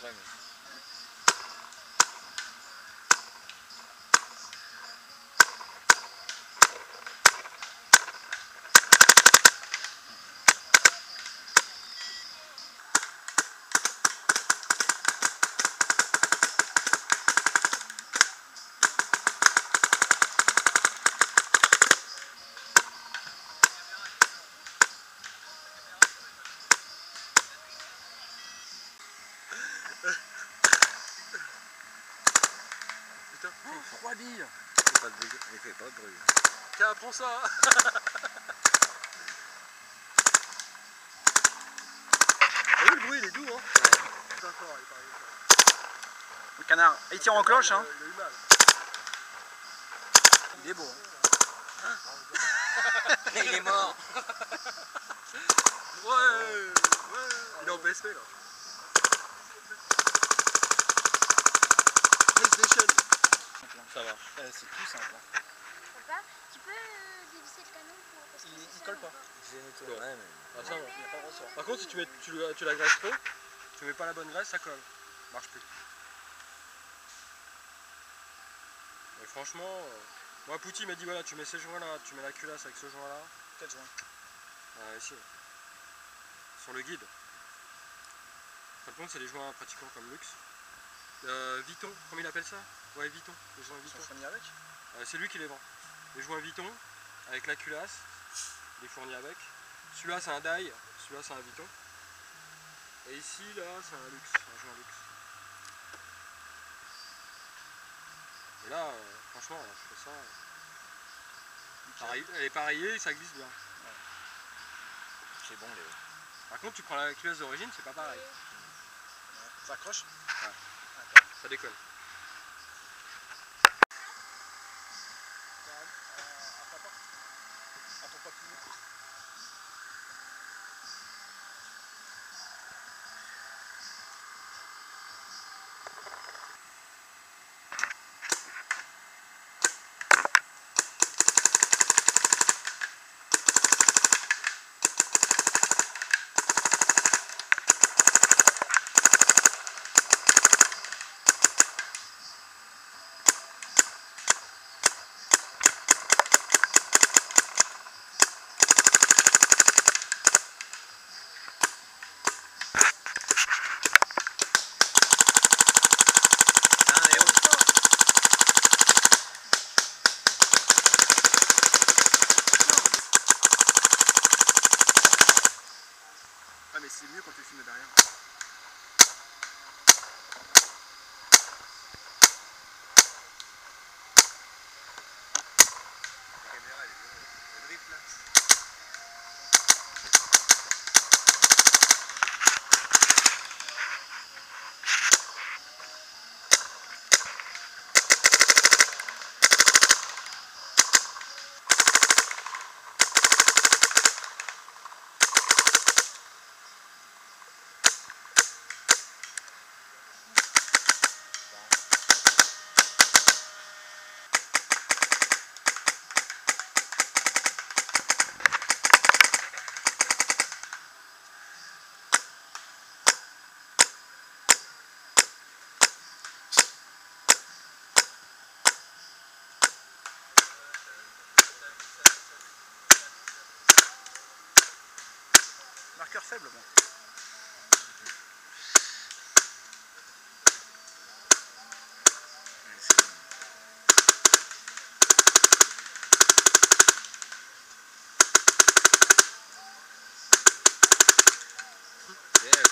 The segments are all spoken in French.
exprès. Mais... Putain, il refroidit. Il fait pas de bruit. Tiens, prends ça. T'as vu le bruit, il est doux, hein? Putain, fort, il paraît fort. Le canard, il tire en cloche, hein. Il a eu mal. Il est beau, hein. Il est mort. Ouais. Il est en PSP là. PlayStation. Ça va. C'est tout simple. Papa, tu peux dévisser le canon pour parce que Il colle pas. Ouais, mais... Ah, ça va. Il n'y a pas de ressort. Par contre, si tu la graisses trop, tu mets pas la bonne graisse, ça colle. Ça marche plus. Et franchement, moi Pouty m'a dit voilà, tu mets ces joints là, tu mets la culasse avec ce joint là. Quel joint? Ici. Sur le guide. Par contre, c'est des joints pratiquement comme luxe. Vuitton, comment il appelle ça? Ouais, Vuitton. Les joints Ils sont Vuitton. fournis avec? C'est lui qui les vend. Les joints Vuitton avec la culasse, il est fourni avec. Celui-là c'est un die, celui-là c'est un Vuitton. Et ici là c'est un luxe, un joint luxe. Et là, franchement, je fais ça. Pareil, elle est pareillée, ça glisse bien. C'est bon, les... Par contre, tu prends la culasse d'origine, c'est pas pareil. Ça accroche? Ça déconne. À ton papillon. Ah mais c'est mieux quand tu filmes derrière. La caméra, elle est bien. Elle drifte là. Marqueur faible, bon.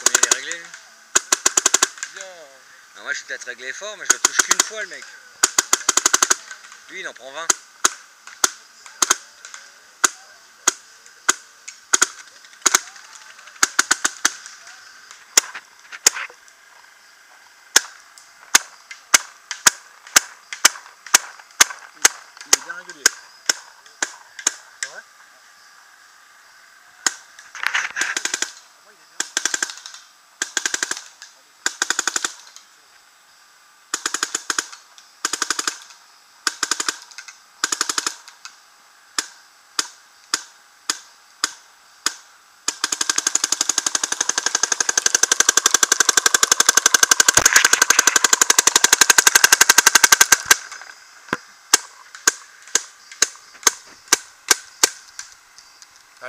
Combien il est réglé lui? Bien. Ah, moi je suis peut-être réglé fort, mais je le touche qu'une fois le mec. Lui il en prend 20. Il est bien régulier. C'est vrai?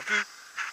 À plus.